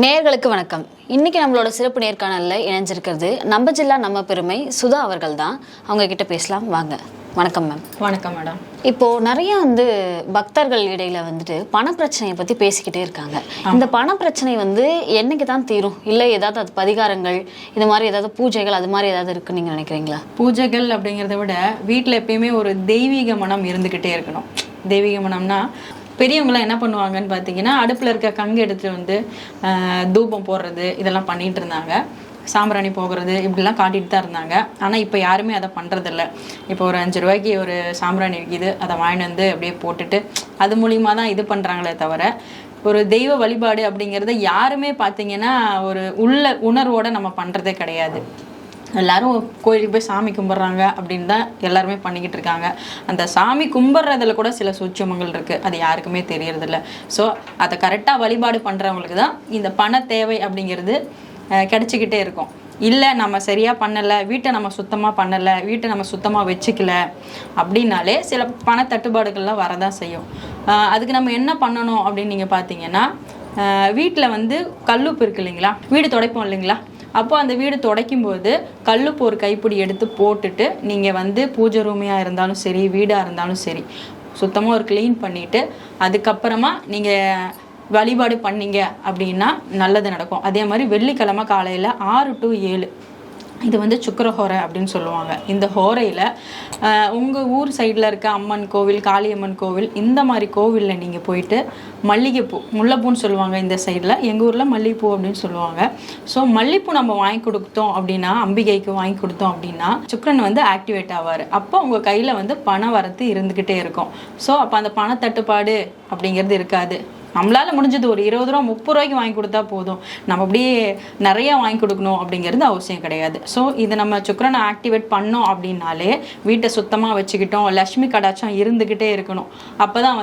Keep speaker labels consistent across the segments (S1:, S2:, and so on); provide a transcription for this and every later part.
S1: நேயர்களுக்கு வணக்கம். இன்னைக்கு நம்மளோட சிறப்பு நேர்காணல்ல இணைஞ்சிருக்கிறது நம்ம ஜில்லா நம்ம பெருமை சுதா அவர்கள் தான். அவங்க கிட்ட பேசலாம் வாங்க. வணக்கம் மேம்.
S2: வணக்கம் மேடம்.
S1: இப்போ நிறைய பக்தர்கள் இடையில பண பிரச்சனையை பத்தி பேசிக்கிட்டே இருக்காங்க. இந்த பண பிரச்சனை என்னைக்கு தான் தீரும்? இல்லை ஏதாவது அது பரிகாரங்கள் இது மாதிரி ஏதாவது பூஜைகள் அது மாதிரி ஏதாவது இருக்குன்னு நீங்க நினைக்கிறீங்களா?
S2: பூஜைகள் அப்படிங்கிறத விட வீட்டில் எப்பயுமே ஒரு தெய்வீக மனம் இருந்துக்கிட்டே இருக்கணும். தெய்வீக மனம்னா பெரியவங்களாம் என்ன பண்ணுவாங்கன்னு பார்த்தீங்கன்னா, அடுப்பில் இருக்க கங்கு எடுத்துகிட்டு தூபம் போடுறது இதெல்லாம் பண்ணிகிட்டு இருந்தாங்க. சாம்பிராணி போகிறது இப்படிலாம் காட்டிகிட்டு தான் இருந்தாங்க. ஆனால் இப்போ யாருமே அதை பண்ணுறதில்ல. இப்போ ஒரு 5 ரூபாய்க்கு ஒரு சாம்பிராணி விற்கிது, அதை வாங்கிட்டு அப்படியே போட்டுட்டு அது மூலிமா தான் இது பண்ணுறாங்களே தவிர ஒரு தெய்வ வழிபாடு அப்படிங்கிறத யாருமே பார்த்தீங்கன்னா ஒரு உணர்வோடு நம்ம பண்ணுறதே கிடையாது. எல்லாரும் கோயிலுக்கு போய் சாமி கும்பிட்றாங்க அப்படின்னு தான் எல்லாருமே பண்ணிக்கிட்டு இருக்காங்க. அந்த சாமி கும்பிட்றதுல கூட சில சூட்சமங்கள் இருக்குது, அது யாருக்குமே தெரியறதில்ல. ஸோ அதை கரெக்டாக வழிபாடு பண்ணுறவங்களுக்கு தான் இந்த பண தேவை அப்படிங்கிறது கிடச்சிக்கிட்டே இருக்கும். இல்லை நம்ம சரியாக பண்ணலை, வீட்டை நம்ம சுத்தமாக பண்ணலை, வீட்டை நம்ம சுத்தமாக வச்சுக்கல அப்படின்னாலே சில பண தட்டுப்பாடுகள்லாம் வரதான் செய்யும். அதுக்கு நம்ம என்ன பண்ணணும் அப்படின்னு நீங்கள் பார்த்தீங்கன்னா, வீட்டில் கல்லுப்பு இருக்குது இல்லைங்களா, வீடு துடைப்போம் இல்லைங்களா, அப்போ அந்த வீடு துடைக்கும் போது கல்லுப்பு ஒரு கைப்பிடி எடுத்து போட்டுட்டு நீங்கள் பூஜை ரூமையாக இருந்தாலும் சரி, வீடாக இருந்தாலும் சரி, சுத்தமாக ஒரு க்ளீன் பண்ணிவிட்டு அதுக்கப்புறமா நீங்கள் வழிபாடு பண்ணீங்க அப்படின்னா நல்லது நடக்கும். அதே மாதிரி வெள்ளிக்கிழமை காலையில் 6 to 7 இது சுக்கரஹோரை அப்படின்னு சொல்லுவாங்க. இந்த ஹோரையில் உங்கள் ஊர் சைடில் இருக்க அம்மன் கோவில், காளியம்மன் கோவில், இந்த மாதிரி கோவிலில் நீங்கள் போயிட்டு மல்லிகைப்பூ, முல்லைப்பூன்னு சொல்லுவாங்க இந்த சைடில், எங்கள் ஊரில் மல்லிகைப்பூ அப்படின்னு சொல்லுவாங்க. ஸோ மல்லிகைப்பூ நம்ம வாங்கி கொடுத்தோம் அப்படின்னா, அம்பிகைக்கு வாங்கி கொடுத்தோம் அப்படின்னா சுக்கிரன் ஆக்டிவேட் ஆவார். அப்போ உங்கள் கையில் பண வரத்து இருந்துக்கிட்டே இருக்கும். ஸோ அப்போ அந்த பண தட்டுப்பாடு அப்படிங்கிறது இருக்காது. நம்மளால் முடிஞ்சது ஒரு 20 ரூபா 30 ரூபாய்க்கு வாங்கி கொடுத்தா போதும். நம்ம அப்படியே நிறையா வாங்கி கொடுக்கணும் அப்படிங்கிறது அவசியம் கிடையாது. ஸோ இதை நம்ம சுக்கிரனை ஆக்டிவேட் பண்ணோம் அப்படின்னாலே வீட்டை சுத்தமாக வச்சுக்கிட்டோம், லக்ஷ்மி கடாட்சம் இருந்துக்கிட்டே இருக்கணும். அப்போ தான்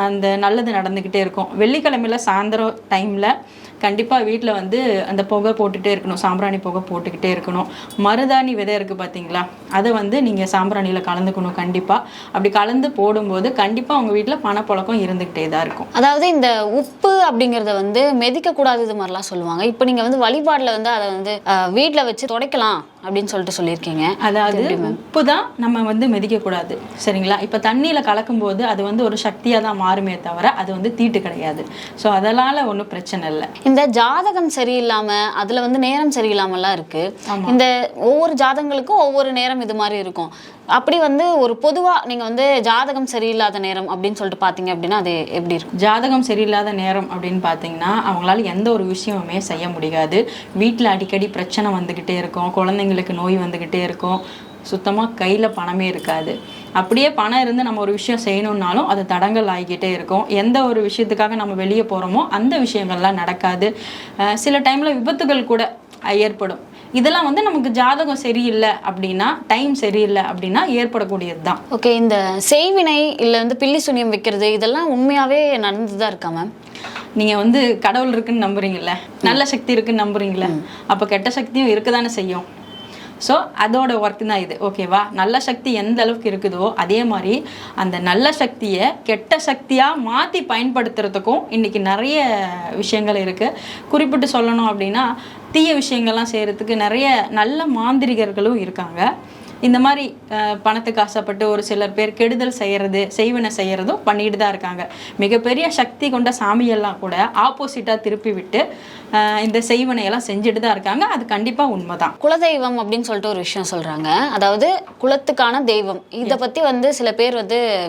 S2: அந்த நல்லது நடந்துக்கிட்டே இருக்கும். வெள்ளிக்கிழமையில் சாயந்தரம் டைமில் கண்டிப்பாக வீட்டில் அந்த புகை போட்டுகிட்டே இருக்கணும், சாம்பிராணி புகை போட்டுக்கிட்டே இருக்கணும். மருதாணி விதை இருக்குது பார்த்தீங்களா, அதை நீங்கள் சாம்பிராணியில் கலந்துக்கணும் கண்டிப்பாக. அப்படி கலந்து போடும்போது கண்டிப்பாக உங்கள் வீட்டில் பணப்புழக்கம் இருந்துக்கிட்டே தான் இருக்கும்.
S1: அதாவது இந்த உப்பு அப்படிங்கிறத மெதிக்கக்கூடாது இது மாதிரிலாம் சொல்லுவாங்க. இப்போ நீங்கள் வழிபாடில் அதை வீட்டில் வச்சு துடைக்கலாம் அப்படின்னு சொல்லிட்டு சொல்லியிருக்கீங்க.
S2: அதாவது உப்பு தான் நம்ம மெதிக்கக்கூடாது, சரிங்களா? இப்போ தண்ணியில் கலக்கும்போது அது ஒரு சக்தியாக தான் மாறுமே தவிர அது தீட்டு கிடையாது. ஸோ அதனால் ஒன்றும் பிரச்சனை இல்லை.
S1: இந்த ஜாதகம் சரியில்லாமல் அதில் நேரம் சரியில்லாமலாம் இருக்குது. இந்த ஒவ்வொரு ஜாதகங்களுக்கும் ஒவ்வொரு நேரம் இது மாதிரி இருக்கும். அப்படி ஒரு பொதுவாக நீங்கள் ஜாதகம் சரியில்லாத நேரம் அப்படின்னு சொல்லிட்டு பார்த்தீங்க அப்படின்னா அது எப்படி இருக்கும்?
S2: ஜாதகம் சரியில்லாத நேரம் அப்படின்னு பார்த்தீங்கன்னா அவங்களால எந்த ஒரு விஷயமுமே செய்ய முடியாது. வீட்டில் அடிக்கடி பிரச்சனை வந்துக்கிட்டே இருக்கும், குழந்தைங்களுக்கு நோய் வந்துக்கிட்டே இருக்கும், சுத்தமாக கையில் பணமே இருக்காது. அப்படியே பணம் இருந்து நம்ம ஒரு விஷயம் செய்யணுன்னாலும் அது தடங்கள் ஆகிக்கிட்டே இருக்கும். எந்த ஒரு விஷயத்துக்காக நம்ம வெளியே போகிறோமோ அந்த விஷயங்கள்லாம் நடக்காது. சில டைமில் விபத்துகள் கூட ஏற்படும். இதெல்லாம் நமக்கு ஜாதகம் சரியில்லை அப்படின்னா, டைம் சரியில்லை அப்படின்னா ஏற்படக்கூடியது தான்.
S1: ஓகே, இந்த செய்வினை இல்லை பில்லி சுனியம் வைக்கிறது இதெல்லாம் உண்மையாகவே நடந்துதான் இருக்கா மேம்?
S2: நீங்கள் கடவுள் இருக்குன்னு நம்புறீங்கல்ல, நல்ல சக்தி இருக்குன்னு நம்புறீங்களே, அப்போ கெட்ட சக்தியும் இருக்க தானே செய்யும். ஸோ அதோட ஒர்க் தான் இது, ஓகேவா? நல்ல சக்தி எந்த அளவுக்கு இருக்குதோ அதே மாதிரி அந்த நல்ல சக்தியை கெட்ட சக்தியாக மாற்றி பயன்படுத்துறதுக்கும் இன்றைக்கி நிறைய விஷயங்கள் இருக்குது. குறிப்பிட்டு சொல்லணும் அப்படின்னா, தீய விஷயங்கள்லாம் செய்கிறதுக்கு நிறைய நல்ல மாந்திரிகர்களும் இருக்காங்க. இந்த மாதிரி பணத்துக்கு ஆசைப்பட்டு ஒரு சிலர் பேர் கெடுதல் செய்கிறது, செய்வினை செய்கிறதும் பண்ணிட்டு தான் இருக்காங்க. மிகப்பெரிய சக்தி கொண்ட சாமியெல்லாம் கூட ஆப்போசிட்டாக திருப்பி விட்டு இந்த செய்வினையெல்லாம் செஞ்சுட்டு தான் இருக்காங்க. அது கண்டிப்பாக உண்மைதான்.
S1: குலதெய்வம் அப்படின்னு சொல்லிட்டு ஒரு விஷயம் சொல்கிறாங்க. அதாவது குலத்துக்கான தெய்வம், இதை பற்றி சில பேர்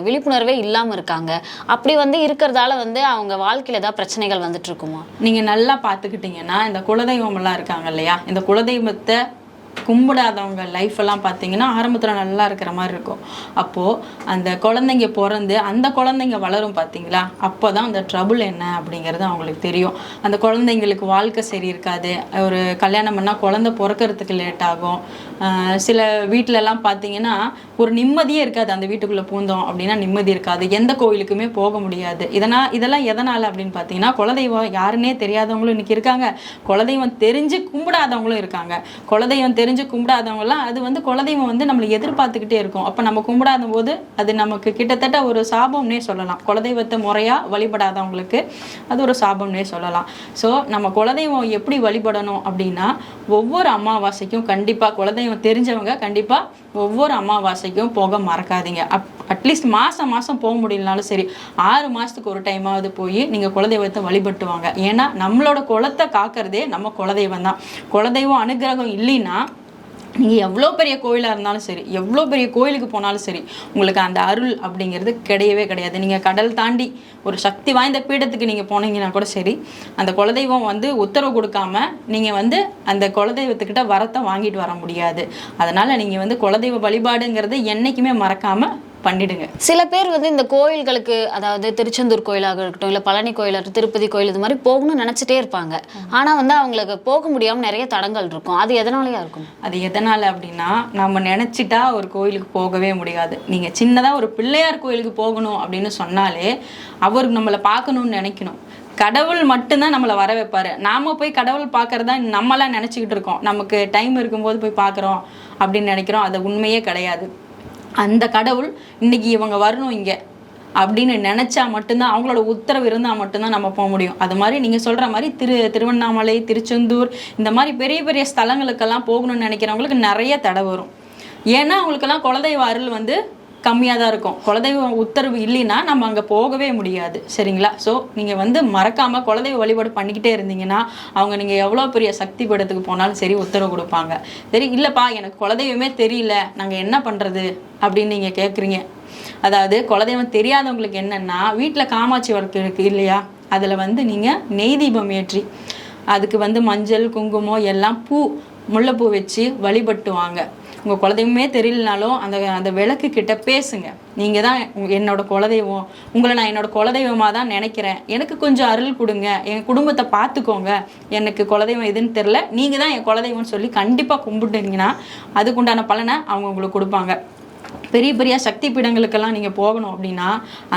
S1: விழிப்புணர்வே இல்லாமல் இருக்காங்க. அப்படி இருக்கிறதால அவங்க வாழ்க்கையில் ஏதாவது பிரச்சனைகள் வந்துட்டு இருக்குமா?
S2: நீங்கள் நல்லா பார்த்துக்கிட்டிங்கன்னா இந்த குலதெய்வமெல்லாம் இருக்காங்க இல்லையா, இந்த குலதெய்வத்தை கும்பிடாதவங்க லைஃப் எல்லாம் பார்த்தீங்கன்னா ஆரம்பத்தில் நல்லா இருக்கிற மாதிரி இருக்கும். அப்போது அந்த குழந்தைங்க பிறந்து அந்த குழந்தைங்க வளரும் பார்த்தீங்களா, அப்போ தான் அந்த ட்ரபுள் என்ன அப்படிங்கிறது அவங்களுக்கு தெரியும். அந்த குழந்தைங்களுக்கு வாழ்க்கை சரி இருக்காது. ஒரு கல்யாணம் பண்ணால் குழந்தை பிறக்கிறதுக்கு லேட் ஆகும். சில வீட்டிலலாம் பார்த்தீங்கன்னா ஒரு நிம்மதியே இருக்காது. அந்த வீட்டுக்குள்ளே பூந்தோம் அப்படின்னா நிம்மதி இருக்காது, எந்த கோயிலுக்குமே போக முடியாது. இதெல்லாம் எதனால் அப்படின்னு பார்த்தீங்கன்னா, குலதெய்வம் யாருன்னே தெரியாதவங்களும் இன்றைக்கி இருக்காங்க, குலதெய்வம் தெரிஞ்சு கும்பிடாதவங்களும் இருக்காங்க. குலதெய்வம் தெரிஞ்சு தெரிஞ்சு கும்பிடாதவங்கலாம் அது வந்து குலதெய்வம் வந்து நம்மளை எதிர்பார்த்துக்கிட்டே இருக்கும். அப்போ நம்ம கும்பிடாத போது அது நமக்கு கிட்டத்தட்ட ஒரு சாபம்னே சொல்லலாம். குலதெய்வத்தை முறையாக வழிபடாதவங்களுக்கு அது ஒரு சாபம்னே சொல்லலாம். ஸோ நம்ம குலதெய்வம் எப்படி வழிபடணும் அப்படின்னா, ஒவ்வொரு அமாவாசைக்கும் கண்டிப்பாக குலதெய்வம் தெரிஞ்சவங்க கண்டிப்பாக ஒவ்வொரு அமாவாசைக்கும் போக மறக்காதீங்க. அட்லீஸ்ட் மாதம் போக முடியலனாலும் சரி 6 மாதத்துக்கு ஒரு டைமாவது போய் நீங்கள் குலதெய்வத்தை வழிபட்டு வாங்க. ஏன்னா நம்மளோட குலத்தை காக்கிறதே நம்ம குலதெய்வம் தான். குலதெய்வம் அனுகிரகம் இல்லைன்னா நீங்கள் எவ்வளோ பெரிய கோயிலாக இருந்தாலும் சரி, எவ்வளோ பெரிய கோயிலுக்கு போனாலும் சரி, உங்களுக்கு அந்த அருள் அப்படிங்கிறது கிடையவே கிடையாது. நீங்கள் கடல் தாண்டி ஒரு சக்தி வாய்ந்த பீடத்துக்கு நீங்கள் போனீங்கன்னா கூட சரி, அந்த குலதெய்வம் வந்து உத்தரவு கொடுக்காம நீங்கள் வந்து அந்த குலதெய்வத்துக்கிட்ட வரத்தை வாங்கிட்டு வர முடியாது. அதனால் நீங்கள் வந்து குலதெய்வ வழிபாடுங்கிறது என்றைக்குமே மறக்காமல் பண்ணிடுங்க.
S1: சில பேர் வந்து இந்த கோயில்களுக்கு, அதாவது திருச்செந்தூர் கோயிலாக இருக்கட்டும், இல்லை பழனி கோயிலாக, திருப்பதி கோயில், இது மாதிரி போகணும்னு நினச்சிட்டே இருப்பாங்க. ஆனால் வந்து அவங்களுக்கு போக முடியாமல் நிறைய தடங்கள் இருக்கும். அது எதனாலயா இருக்கும்?
S2: அது எதனால் அப்படின்னா, நம்ம நினச்சிட்டா ஒரு கோயிலுக்கு போகவே முடியாது. நீங்கள் சின்னதாக ஒரு பிள்ளையார் கோயிலுக்கு போகணும் அப்படின்னு சொன்னாலே அவருக்கு நம்மளை பார்க்கணும்னு நினைக்கணும். கடவுள் மட்டும்தான் நம்மளை வர வைப்பாரு. நாம போய் கடவுள் பார்க்கறதா நம்மளாம் நினச்சிக்கிட்டு இருக்கோம். நமக்கு டைம் இருக்கும்போது போய் பார்க்குறோம் அப்படின்னு நினைக்கிறோம். அது உண்மையே கிடையாது. அந்த கடவுள் இன்னைக்கு இவங்க வரணும் இங்கே அப்படின்னு நினச்சா மட்டும்தான், அவங்களோட உத்தரவு இருந்தால் மட்டும்தான் நம்ம போக முடியும். அது மாதிரி நீங்கள் சொல்கிற மாதிரி திருவண்ணாமலை, திருச்செந்தூர், இந்த மாதிரி பெரிய பெரிய ஸ்தலங்களுக்கெல்லாம் போகணும்னு நினைக்கிறவங்களுக்கு நிறைய தடை வரும். ஏன்னா அவங்களுக்கெல்லாம் குலதெய்வ அருள் வந்து கம்மியாக தான் இருக்கும். குலதெய்வ உத்தரவு இல்லைன்னா நம்ம அங்கே போகவே முடியாது. சரிங்களா? ஸோ நீங்கள் வந்து மறக்காமல் குலதெய்வ வழிபாடு பண்ணிக்கிட்டே இருந்தீங்கன்னா அவங்க நீங்கள் எவ்வளோ பெரிய சக்தி பீடத்துக்கு போனாலும் சரி உத்தரவு கொடுப்பாங்க. சரி, இல்லைப்பா எனக்கு குலதெய்வமே தெரியல, நாங்கள் என்ன பண்ணுறது அப்படின்னு நீங்கள் கேட்குறீங்க. அதாவது குலதெய்வம் தெரியாதவங்களுக்கு என்னென்னா, வீட்டில் காமாட்சி வர்க்கு இருக்குது இல்லையா, அதில் வந்து நீங்கள் நெய் தீபம் ஏற்றி அதுக்கு வந்து மஞ்சள், குங்குமம் எல்லாம் முல்லைப்பூ வச்சு வழிபட்டுவாங்க. உங்கள் குலதெய்வமே தெரியலனாலும் அந்த விளக்கு கிட்ட பேசுங்க. நீங்கள் தான் என்னோட குலதெய்வம், உங்களை நான் என்னோட குலதெய்வமாக தான் நினைக்கிறேன், எனக்கு கொஞ்சம் அருள் கொடுங்க, என் குடும்பத்தை பார்த்துக்கோங்க, எனக்கு குலதெய்வம் எதுன்னு தெரில, நீங்கள் தான் என் குலதெய்வம்னு சொல்லி கண்டிப்பாக கும்பிட்டுனீங்கன்னா அதுக்குண்டான பலனை அவங்க உங்களுக்கு கொடுப்பாங்க. பெரிய பெரிய சக்தி பீடங்களுக்கெல்லாம் நீங்கள் போகணும் அப்படின்னா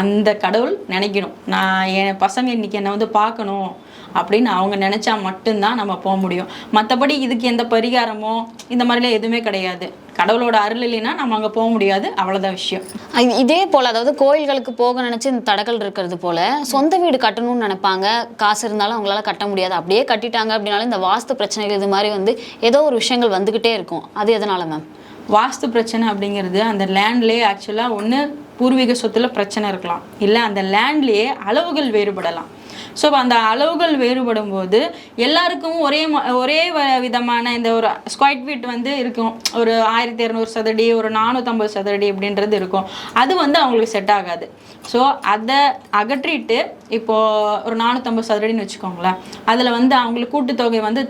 S2: அந்த கடவுள் நினைக்கணும், நான் என் பசங்க இன்னைக்கு என்னை வந்து பார்க்கணும் அப்படின்னு அவங்க நினச்சா மட்டும்தான் நம்ம போக முடியும். மற்றபடி இதுக்கு எந்த பரிகாரமோ இந்த மாதிரிலாம் எதுவுமே கிடையாது. கடவுளோட அருள் இல்லைன்னா நம்ம அங்கே போக முடியாது, அவ்வளோதான் விஷயம்.
S1: இதே போல், அதாவது கோயில்களுக்கு போக நினச்சி இந்த தடங்கள் இருக்கிறது போல் சொந்த வீடு கட்டணும்னு நினைப்பாங்க. காசு இருந்தாலும் அவங்களால கட்ட முடியாது. அப்படியே கட்டிட்டாங்க அப்படின்னாலும் இந்த வாஸ்து பிரச்சனைகள் இது மாதிரி வந்து ஏதோ ஒரு விஷயங்கள் வந்துக்கிட்டே இருக்கும். அது எதனால மேம்?
S2: வாஸ்து பிரச்சனை அப்படிங்கிறது அந்த லேண்ட்லேயே ஆக்சுவலாக ஒன்று பூர்வீக சொத்துல பிரச்சனை இருக்கலாம், இல்லை அந்த லேண்ட்லேயே அளவுகள் வேறுபடலாம். ஸோ அந்த அளவுகள் வேறுபடும் போது எல்லாருக்கும் ஒரே விதமான இந்த ஒரு ஸ்கொயர் ஃபீட் வந்து இருக்கும். ஒரு 1200 சதுரடி, ஒரு 450 சதுரடி அப்படின்றது இருக்கும். அது வந்து அவங்களுக்கு செட் ஆகாது. ஸோ அதை அகற்றிட்டு இப்போது ஒரு 450 சதுரடின்னு வச்சுக்கோங்களேன், அதில் வந்து அவங்களுக்கு கூட்டுத்தொகை வந்து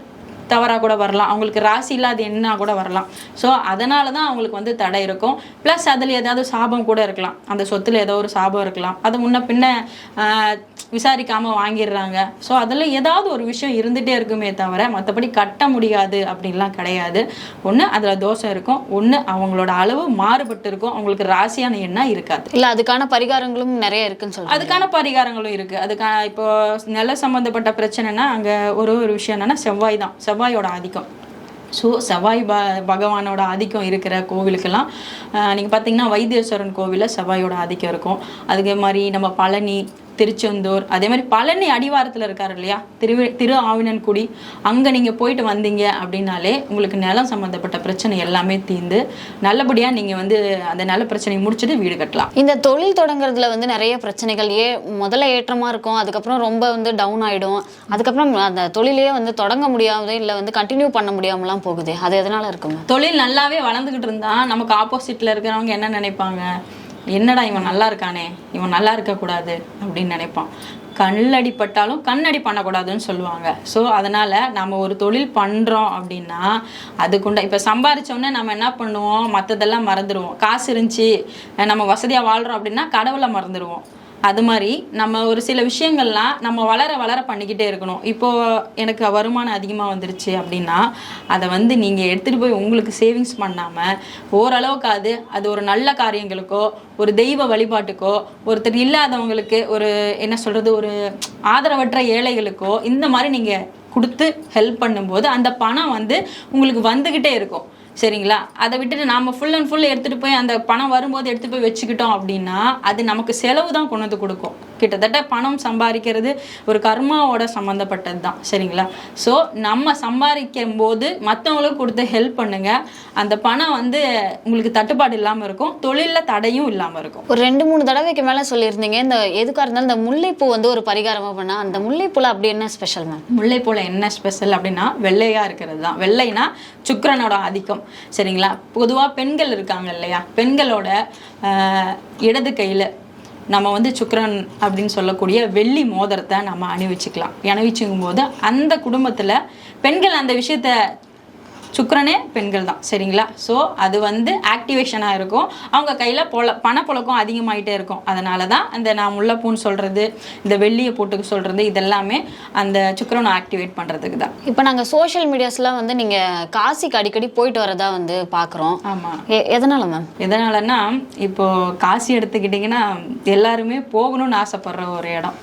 S2: தவறாக கூட வரலாம், அவங்களுக்கு ராசி இல்லாத என்ன கூட வரலாம். ஸோ அதனால தான் அவங்களுக்கு வந்து தடை இருக்கும். ப்ளஸ் அதில் ஏதாவது சாபம் கூட இருக்கலாம், அந்த சொத்தில் ஏதோ ஒரு சாபம் இருக்கலாம், அதை முன்ன பின்ன விசாரிக்காமல் வாங்கிடுறாங்க. ஸோ அதில் ஏதாவது ஒரு விஷயம் இருந்துகிட்டே இருக்குமே தவிர மற்றபடி கட்ட முடியாது அப்படின்லாம் கிடையாது. ஒன்று அதில் தோஷம் இருக்கும், ஒன்று அவங்களோட அளவு மாறுபட்டு இருக்கும், அவங்களுக்கு ராசியான எண்ணம் இருக்காது.
S1: இல்லை அதுக்கான பரிகாரங்களும் நிறைய இருக்குன்னு சொல்லுவாங்க.
S2: அதுக்கான பரிகாரங்களும் இருக்குது. அதுக்கான இப்போ நில சம்மந்தப்பட்ட பிரச்சனைனா அங்கே ஒரு விஷயம் என்னென்னா செவ்வாய் தான், செவ்வாயோட ஆதிக்கம். ஸோ செவ்வாய் பகவானோட ஆதிக்கம் இருக்கிற கோவிலுக்கெல்லாம் நீங்கள் பார்த்தீங்கன்னா வைத்தீஸ்வரன் கோவிலில் செவ்வாயோட ஆதிக்கம் இருக்கும். அதுக்கு மாதிரி நம்ம பழனி, திருச்செந்தூர், அதே மாதிரி பழனி அடிவாரத்தில் இருக்காரு இல்லையா, திரு ஆவினன்குடி, அங்கே நீங்கள் போயிட்டு வந்தீங்க அப்படின்னாலே உங்களுக்கு நிலம் சம்மந்தப்பட்ட பிரச்சனை எல்லாமே தீர்ந்து நல்லபடியாக நீங்கள் வந்து அந்த நில பிரச்சனையை முடிச்சுட்டு வீடு கட்டலாம்.
S1: இந்த தொழில் தொடங்குறதுல வந்து நிறைய பிரச்சனைகள் முதல்ல ஏற்றமாக இருக்கும், அதுக்கப்புறம் ரொம்ப வந்து டவுன் ஆகிடும், அதுக்கப்புறம் அந்த தொழிலே வந்து தொடங்க முடியாத இல்லை வந்து கண்டினியூ பண்ண முடியாமலாம் போகுது. அது எதனால இருக்குங்க?
S2: தொழில் நல்லாவே வளர்ந்துக்கிட்டு இருந்தால் நமக்கு ஆப்போசிட்டில் இருக்கிறவங்க என்ன நினைப்பாங்க, என்னடா இவன் நல்லா இருக்கானே, இவன் நல்லா இருக்கக்கூடாது அப்படின்னு நினைப்பான். கண்ணடி பண்ணக்கூடாதுன்னு சொல்லுவாங்க. ஸோ அதனால் நம்ம ஒரு தொழில் பண்ணுறோம் அப்படின்னா அதுக்குண்ட இப்போ சம்பாரித்தோன்னே நம்ம என்ன பண்ணுவோம், மற்றதெல்லாம் மறந்துடுவோம். காசு இருந்துச்சு, நம்ம வசதியாக வாழ்கிறோம் அப்படின்னா கடவுளை மறந்துடுவோம். அது மாதிரி நம்ம ஒரு சில விஷயங்கள்லாம் நம்ம வளர பண்ணிக்கிட்டே இருக்கணும். இப்போது எனக்கு வருமானம் அதிகமாக வந்துருச்சு அப்படின்னா அதை வந்து நீங்கள் எடுத்துகிட்டு போய் உங்களுக்கு சேவிங்ஸ் பண்ணாமல் ஓரளவுக்கு அது ஒரு நல்ல காரியங்களுக்கோ, ஒரு தெய்வ வழிபாட்டுக்கோ, ஒருத்தர் இல்லாதவங்களுக்கு, ஒரு என்ன சொல்கிறது, ஒரு ஆதரவற்ற ஏழைகளுக்கோ இந்த மாதிரி நீங்கள் கொடுத்து ஹெல்ப் பண்ணும்போது அந்த பணம் வந்து உங்களுக்கு வந்துக்கிட்டே இருக்கும். சரிங்களா. அதை விட்டுட்டு நாம் ஃபுல் அண்ட் ஃபுல் எடுத்துகிட்டு போய் அந்த பணம் வரும்போது எடுத்துகிட்டு போய் வச்சுக்கிட்டோம் அப்படின்னா அது நமக்கு செலவு தான் கொண்டு வந்து கொடுக்கும். கிட்டத்தட்ட பணம் சம்பாதிக்கிறது ஒரு கர்மாவோட சம்மந்தப்பட்டது தான், சரிங்களா. ஸோ நம்ம சம்பாதிக்கும் போது மற்றவங்களுக்கு கொடுத்து ஹெல்ப் பண்ணுங்கள். அந்த பணம் வந்து உங்களுக்கு தட்டுப்பாடு இல்லாமல் இருக்கும், தொழிலில் தடையும் இல்லாமல் இருக்கும்.
S1: ஒரு 2-3 தடவைக்கு மேலே சொல்லியிருந்தீங்க இந்த எதுக்காக இருந்தாலும் இந்த முல்லைப்பூ வந்து ஒரு பரிகாரமாக பண்ணால், அந்த முல்லைப்பூவில் அப்படி என்ன ஸ்பெஷல் மேம்?
S2: முல்லைப்பூவில் என்ன ஸ்பெஷல் அப்படின்னா வெள்ளையாக இருக்கிறது தான். வெள்ளைனா சுக்கிரனோட ஆதிக்கம், சரிங்களா. பொதுவாக பெண்கள் இருக்காங்க இல்லையா, பெண்களோட இடது கையில் நம்ம வந்து சுக்கிரன் அப்படின்னு சொல்லக்கூடிய வெள்ளி மோதிரத்தை நம்ம அணிவிச்சுக்கும் போது அந்த குடும்பத்தில் பெண்கள் அந்த விஷயத்த சுக்கிரனே பெண்கள் தான், சரிங்களா. ஸோ அது வந்து ஆக்டிவேஷனாக இருக்கும், அவங்க கையில் பணப்புழக்கம் அதிகமாகிட்டே இருக்கும். அதனால தான் அந்த நான் முல்லைப்பூன்னு சொல்கிறது, இந்த வெள்ளியை போட்டுக்க சொல்கிறது, இதெல்லாமே அந்த சுக்கிரனை ஆக்டிவேட் பண்ணுறதுக்கு தான்.
S1: இப்போ நாங்கள் சோஷியல் மீடியாஸ்லாம் வந்து நீங்கள் காசிக்கு அடிக்கடி போயிட்டு வரதா வந்து பார்க்குறோம்.
S2: ஆமாம்.
S1: எதனால் மேம்?
S2: எதனாலன்னா இப்போது காசி எடுத்துக்கிட்டிங்கன்னா எல்லாருமே போகணும்னு ஆசைப்படுற ஒரு இடம்.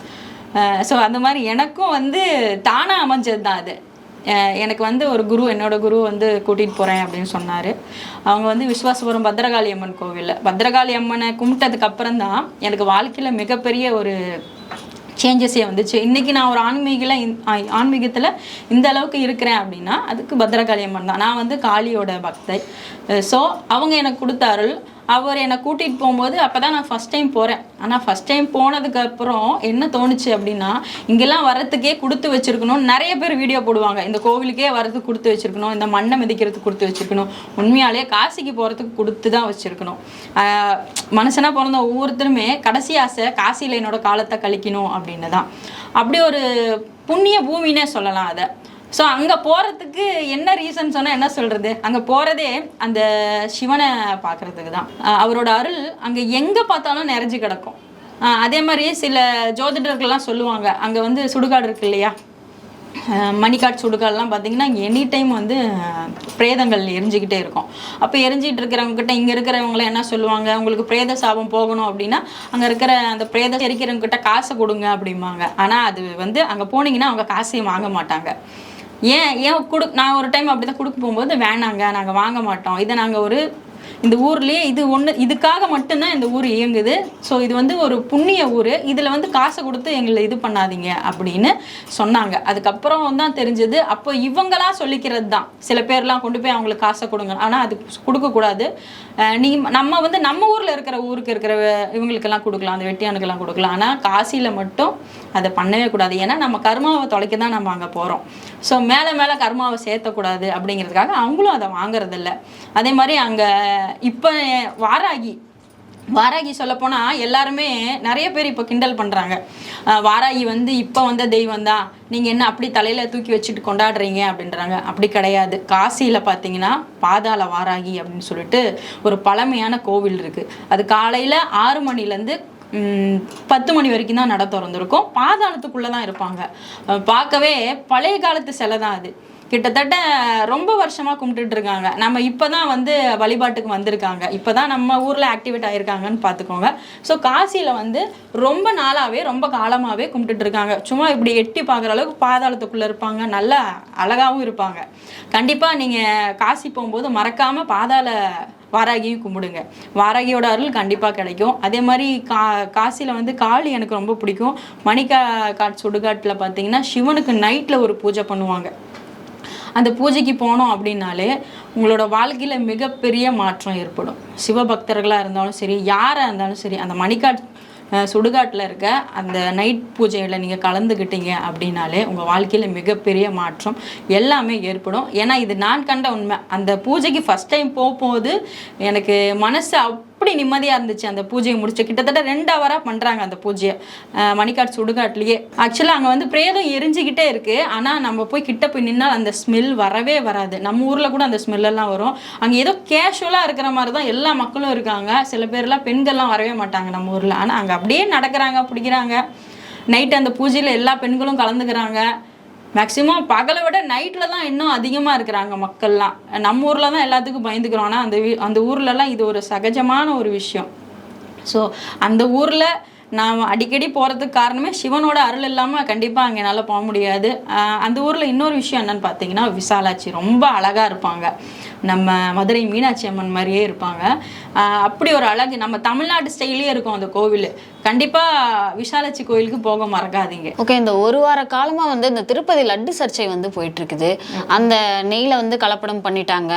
S2: ஸோ அந்த மாதிரி எனக்கும் வந்து தானாக அமைஞ்சது தான் அது. எனக்கு வந்து ஒரு குரு, என்னோட குரு வந்து கூட்டிகிட்டு போகிறேன் அப்படின்னு சொன்னார். அவங்க வந்து விஸ்வாசபுரம் பத்ரகாளி அம்மன் கோவிலில் பத்ரகாளி அம்மனை கும்பிட்டதுக்கு அப்புறம் தான் எனக்கு வாழ்க்கையில் மிகப்பெரிய ஒரு சேஞ்சஸே வந்துச்சு. இன்றைக்கி நான் ஒரு ஆன்மீகத்தில் இந்த அளவுக்கு இருக்கிறேன் அப்படின்னா அதுக்கு பத்ரகாளி அம்மன் தான். நான் வந்து காளியோட பக்தை. ஸோ அவங்க எனக்கு கொடுத்த அருள். அவர் என்னை கூட்டிகிட்டு போகும்போது அப்போ தான் நான் ஃபஸ்ட் டைம் போகிறேன். ஆனால் ஃபஸ்ட் டைம் போனதுக்கப்புறம் என்ன தோணுச்சு அப்படின்னா, இங்கெல்லாம் வரத்துக்கே கொடுத்து வச்சுருக்கணும். நிறைய பேர் வீடியோ போடுவாங்க, இந்த கோவிலுக்கே வரதுக்கு கொடுத்து வச்சுருக்கணும், இந்த மண்ணை மிதிக்கிறதுக்கு கொடுத்து வச்சுருக்கணும். உண்மையாலே காசிக்கு போகிறதுக்கு கொடுத்து தான் வச்சுருக்கணும். மனுஷனாக பிறந்த ஒவ்வொருத்தருமே கடைசி ஆசை காசியில் என்னோட காலத்தை கழிக்கணும் அப்படின்னு தான். அப்படி ஒரு புண்ணிய பூமின்னே சொல்லலாம் அதை. ஸோ அங்கே போகிறதுக்கு என்ன ரீசன் சொன்னால் என்ன சொல்கிறது, அங்கே போகிறதே அந்த சிவனை பார்க்குறதுக்கு தான். அவரோட அருள் அங்கே எங்கே பார்த்தாலும் நிறைஞ்சு கிடக்கும். அதே மாதிரி சில ஜோதிடர்கள்லாம் சொல்லுவாங்க, அங்கே வந்து சுடுகாடு இருக்கு இல்லையா, மணிக்காட் சுடுகாடெலாம் பார்த்திங்கன்னா எனி டைம் வந்து பிரேதங்கள் எரிஞ்சிக்கிட்டே இருக்கும். அப்போ எரிஞ்சிட்டு இருக்கிறவங்ககிட்ட இங்கே இருக்கிறவங்களாம் என்ன சொல்லுவாங்க, உங்களுக்கு பிரேத சாபம் போகணும் அப்படின்னா அங்கே இருக்கிற அந்த பிரேதம் எரிக்கிறவங்ககிட்ட காசை கொடுங்க அப்படிம்பாங்க. ஆனால் அது வந்து அங்கே போனீங்கன்னா அவங்க காசையும் வாங்க மாட்டாங்க. ஏன் நான் ஒரு டைம் அப்படி தான் கொடுக்க போகும்போது வேணாங்க, நாங்கள் வாங்க மாட்டோம், இதை நாங்கள் இந்த ஊர்லேயே இதுக்காக மட்டும்தான் இந்த ஊர் இயங்குது. ஸோ இது வந்து ஒரு புண்ணிய ஊர், இதில் வந்து காசை கொடுத்து எங்களை இது பண்ணாதீங்க அப்படின்னு சொன்னாங்க. அதுக்கப்புறம் தான் தெரிஞ்சது, அப்போ இவங்களாம் சொல்லிக்கிறது தான். சில பேர்லாம் கொண்டு போய் அவங்களுக்கு காசை கொடுங்க, ஆனால் அது கொடுக்கக்கூடாது. நம்ம வந்து நம்ம ஊரில் ஊருக்கு இருக்கிற இவங்களுக்கெல்லாம் கொடுக்கலாம், அந்த வெட்டியானுக்கெல்லாம் கொடுக்கலாம். ஆனால் காசியில் மட்டும் அதை பண்ணவே கூடாது. ஏன்னா நம்ம கர்மாவை தொலைக்க தான் நம்ம அங்கே போகிறோம். ஸோ மேலே கர்மாவை சேர்த்தக்கூடாது அப்படிங்கிறதுக்காக அவங்களும் அதை வாங்குறதில்ல. அதே மாதிரி அங்கே இப்போ வாராகி சொல்லப்போனால் எல்லாருமே நிறைய பேர் இப்போ கிண்டல் பண்ணுறாங்க, வாராகி வந்து இப்போ வந்த தெய்வம் தான், நீங்கள் என்ன அப்படி தலையில் தூக்கி வச்சுட்டு கொண்டாடுறீங்க அப்படின்றாங்க. அப்படி கிடையாது. காசியில் பார்த்தீங்கன்னா பாதாள வாராகி அப்படின்னு சொல்லிட்டு ஒரு பழமையான கோவில் இருக்குது. அது காலையில் 6 மணிலேருந்து 10 மணி வரைக்கும் தான் நட திறந்துருக்கும். பாதாளத்துக்குள்ளே தான் இருப்பாங்க. பார்க்கவே பழைய காலத்து சிலை தான் அது. கிட்டத்தட்ட ரொம்ப வருஷமாக கும்பிட்டுட்டு இருக்காங்க. நம்ம இப்போ தான் வந்து வழிபாட்டுக்கு வந்திருக்காங்க, இப்போ தான் நம்ம ஊரில் ஆக்டிவேட் ஆகிருக்காங்கன்னு பார்த்துக்கோங்க. ஸோ காசியில் வந்து ரொம்ப நாளாகவே ரொம்ப காலமாகவே கும்பிட்டுட்டு இருக்காங்க. சும்மா இப்படி எட்டி பார்க்குற அளவுக்கு பாதாளத்துக்குள்ளே இருப்பாங்க, நல்லா அழகாகவும் இருப்பாங்க. கண்டிப்பாக நீங்கள் காசி போகும்போது மறக்காமல் பாதாள வாராகியும் கும்பிடுங்க, வாராகியோட அருள் கண்டிப்பாக கிடைக்கும். அதே மாதிரி காசியில் வந்து காளி எனக்கு ரொம்ப பிடிக்கும். மணிக்காட் சுடுகாட்டில் பார்த்தீங்கன்னா சிவனுக்கு நைட்டில் ஒரு பூஜை பண்ணுவாங்க. அந்த பூஜைக்கு போனோம் அப்படின்னாலே உங்களோட வாழ்க்கையில் மிகப்பெரிய மாற்றம் ஏற்படும். சிவபக்தர்களாக இருந்தாலும் சரி, யாராக இருந்தாலும் சரி, அந்த மணிக்காட் சுடுகாட்டில் இருக்க அந்த நைட் பூஜையில் நீங்கள் கலந்துக்கிட்டீங்க அப்படின்னாலே உங்கள் வாழ்க்கையில் மிகப்பெரிய மாற்றம் எல்லாமே ஏற்படும். ஏன்னா இது நான் கண்ட உண்மை. அந்த பூஜைக்கு ஃபஸ்ட் டைம் போகும்போது எனக்கு மனசு அப்படி நிம்மதியாக இருந்துச்சு. அந்த பூஜையை முடிச்சு கிட்டத்தட்ட 2 ஹவராக பண்ணுறாங்க அந்த பூஜையை மணிக்காட் சுடுகாட்லேயே. ஆக்சுவலாக அங்கே வந்து பிரேதம் எரிஞ்சிக்கிட்டே இருக்குது. ஆனால் நம்ம போய் கிட்ட போய் நின்னால் அந்த ஸ்மெல் வரவே வராது. நம்ம ஊரில் கூட அந்த ஸ்மெல்லாம் வரும். அங்கே ஏதோ கேஷுவலாக இருக்கிற மாதிரி தான் எல்லா மக்களும் இருக்காங்க. சில பேர்லாம் பெண்கள்லாம் வரவே மாட்டாங்க நம்ம ஊரில். ஆனால் அங்கே அப்படியே நடக்கிறாங்க, பிடிக்கிறாங்க. நைட்டு அந்த பூஜையில் எல்லா பெண்களும் கலந்துக்கிறாங்க. மேக்ஸிமம் பகலை விட நைட்டில் தான் இன்னும் அதிகமாக இருக்கிறாங்க மக்கள்லாம். நம்ம ஊரில் தான் எல்லாத்துக்கும் பயந்துக்கிறோம். ஆனால் அந்த ஊர்லலாம் இது ஒரு சகஜமான ஒரு விஷயம். ஸோ அந்த ஊரில் நான் அடிக்கடி போகிறதுக்கு காரணமே சிவனோட அருள் இல்லாமல் கண்டிப்பாக அங்கே என்னால் போக முடியாது. அந்த ஊரில் இன்னொரு விஷயம் என்னன்னு பார்த்தீங்கன்னா, விசாலாட்சி ரொம்ப அழகாக இருப்பாங்க. நம்ம மதுரை மீனாட்சி அம்மன் மாதிரியே இருப்பாங்க. அப்படி ஒரு அழகு நம்ம தமிழ்நாட்டு ஸ்டைலே இருக்கும் அந்த கோவில். கண்டிப்பாக விசாலாட்சி கோயிலுக்கு போக மறக்காதீங்க.
S1: ஓகே, இந்த ஒரு வார காலமாக வந்து இந்த திருப்பதி லட்டு சர்ச்சை வந்து போயிட்டு இருக்குது. அந்த நெய்யில் வந்து கலப்படம் பண்ணிட்டாங்க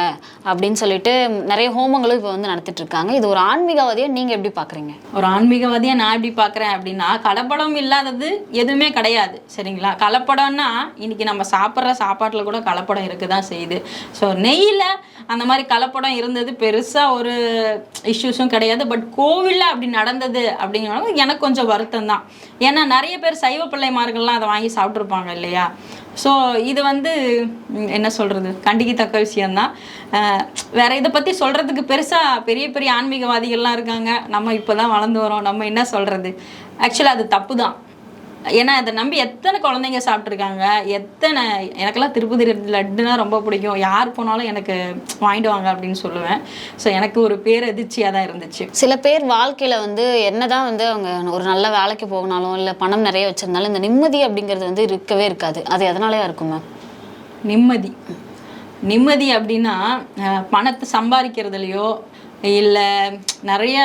S1: அப்படின்னு சொல்லிட்டு நிறைய ஹோமங்களும் இப்போ வந்து நடத்திட்டு இருக்காங்க. இது ஒரு ஆன்மீகவாதியா நீங்கள் எப்படி பார்க்குறீங்க?
S2: ஒரு ஆன்மீகவாதியாக நான் எப்படி பார்க்குறேன் அப்படின்னா, கலப்படம் இல்லாதது எதுவுமே கிடையாது. சரிங்களா? கலப்படம்னா இன்னைக்கு நம்ம சாப்பிட்ற சாப்பாட்டில் கூட கலப்படம் இருக்க தான் செய்யுது. ஸோ நெய்யில் அந்த மாதிரி கலப்படம் இருந்தது பெருசாக ஒரு இஷ்யூஸும் கிடையாது. பட் கோவிலில் அப்படி நடந்தது அப்படிங்கிறவங்க எனக்கு கொஞ்சம் வருத்தம் தான். ஏன்னா நிறைய பேர் சைவ பிள்ளைமார்கள்லாம் அதை வாங்கி சாப்பிட்ருப்பாங்க இல்லையா? ஸோ இது வந்து என்ன சொல்கிறது, கண்டிக்கத்தக்க விஷயந்தான். வேற இதை பற்றி சொல்கிறதுக்கு பெருசாக பெரிய பெரிய ஆன்மீகவாதிகள்லாம் இருக்காங்க. நம்ம இப்போ தான் வளர்ந்து வரோம், நம்ம என்ன சொல்கிறது? ஆக்சுவலாக அது தப்பு தான். ஏன்னா அதை நம்பி எத்தனை குழந்தைங்க சாப்பிட்ருக்காங்க. எனக்கெல்லாம் திருப்பதி லட்டுனா ரொம்ப பிடிக்கும். யார் போனாலும் எனக்கு வாங்கிட்டு வாங்க அப்படின்னு சொல்லுவேன். ஸோ எனக்கு ஒரு பேரதிர்ச்சியாக தான் இருந்துச்சு.
S1: சில பேர் வாழ்க்கையில் வந்து என்னதான் வந்து அவங்க ஒரு நல்ல வேலைக்கு போகனாலும் இல்லை பணம் நிறைய வச்சிருந்தாலும் இந்த நிம்மதி அப்படிங்கிறது வந்து இருக்கவே இருக்காது. அது எதனாலயா இருக்கும் மேம்?
S2: நிம்மதி அப்படின்னா பணத்தை சம்பாதிக்கிறதுலையோ இல்லை நிறைய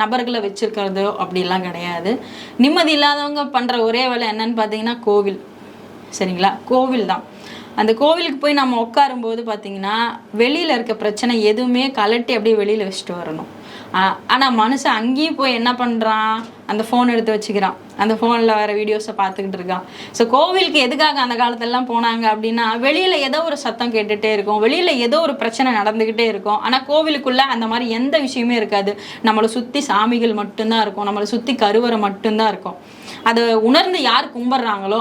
S2: நபர்களை வச்சிருக்கிறதோ அப்படிலாம் கிடையாது. நிம்மதி இல்லாதவங்க பண்ணுற ஒரே வேலை என்னன்னு பார்த்தீங்கன்னா கோவில். சரிங்களா? கோவில் தான். அந்த கோவிலுக்கு போய் நம்ம உட்காரும்போது பார்த்தீங்கன்னா வெளியில் இருக்க பிரச்சனை எதுவுமே கலட்டி அப்படியே வெளியில் வச்சுட்டு வரணும். ஆனால் மனுஷன் அங்கேயும் போய் என்ன பண்ணுறான், அந்த ஃபோன் எடுத்து வச்சுக்கிறான், அந்த ஃபோனில் வர வீடியோஸை பார்த்துக்கிட்டு இருக்கான். ஸோ கோவிலுக்கு எதுக்காக அந்த காலத்திலலாம் போனாங்க அப்படின்னா, வெளியில் ஏதோ ஒரு சத்தம் கேட்டுகிட்டே இருக்கும், வெளியில் ஏதோ ஒரு பிரச்சனை நடந்துக்கிட்டே இருக்கும். ஆனால் கோவிலுக்குள்ளே அந்த மாதிரி எந்த விஷயமே இருக்காது. நம்மளை சுற்றி சாமிகள் மட்டும்தான் இருக்கும், நம்மளை சுற்றி கருவறை மட்டும்தான் இருக்கும். அதை உணர்ந்து யார் கும்பிட்றாங்களோ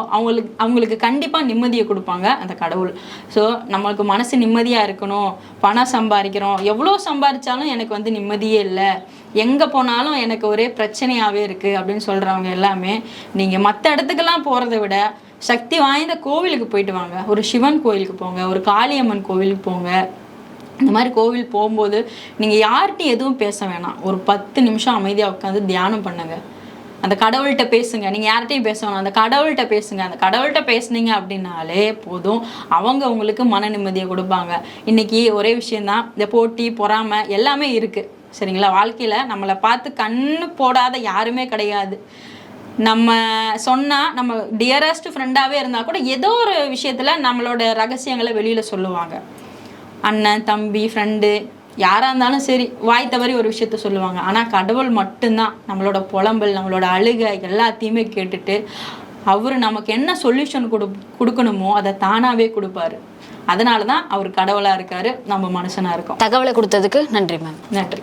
S2: அவங்களுக்கு கண்டிப்பாக நிம்மதியை கொடுப்பாங்க அந்த கடவுள். ஸோ நம்மளுக்கு மனசு நிம்மதியாக இருக்கணும், பணம் சம்பாதிக்கிறோம், எவ்வளோ சம்பாதிச்சாலும் எனக்கு வந்து நிம்மதியே இல்லை, எங்கே போனாலும் எனக்கு ஒரே பிரச்சனையாகவே இருக்குது அப்படின்னு சொல்கிறவங்க எல்லாமே நீங்கள் மற்ற இடத்துக்கெல்லாம் போகிறத விட சக்தி வாய்ந்த கோவிலுக்கு போயிட்டு வாங்க. ஒரு சிவன் கோவிலுக்கு போங்க, ஒரு காளியம்மன் கோவிலுக்கு போங்க. இந்த மாதிரி கோவில் போகும்போது நீங்கள் யார்கிட்டையும் எதுவும் பேச வேணாம். ஒரு 10 நிமிஷம் அமைதியாக உட்காந்து தியானம் பண்ணுங்க. அந்த கடவுள்கிட்ட பேசுங்க. நீங்கள் யார்கிட்டையும் பேச வேணாம், அந்த கடவுள்கிட்ட பேசுங்க. அந்த கடவுள்கிட்ட பேசுனீங்க அப்படின்னாலே போதும், அவங்க உங்களுக்கு மன நிம்மதியை கொடுப்பாங்க. இன்னைக்கு ஒரே விஷயந்தான், இந்த போட்டி பொறாமை எல்லாமே இருக்குது. சரிங்களா? வாழ்க்கையில் நம்மளை பார்த்து கண்ணு போடாத யாருமே கிடையாது. நம்ம சொன்னால் நம்ம டியரஸ்ட் ஃப்ரெண்டாகவே இருந்தால் கூட ஏதோ ஒரு விஷயத்தில் நம்மளோட ரகசியங்களை வெளியில் சொல்லுவாங்க. அண்ணன், தம்பி, ஃப்ரெண்டு யாராக இருந்தாலும் சரி வாய் தவறி ஒரு விஷயத்த சொல்லுவாங்க. ஆனால் கடவுள் மட்டும்தான் நம்மளோட புலம்பல், நம்மளோட அழுகை எல்லாத்தையுமே கேட்டுட்டு அவர் நமக்கு என்ன சொல்யூஷன் கொடுக்கணுமோ அதை தானாகவே கொடுப்பாரு. அதனால தான் அவர் கடவுளாக இருக்காரு, நம்ம மனுஷனாக இருக்கோம்.
S1: தகவலை கொடுத்ததுக்கு நன்றி மேம்.
S2: நன்றி.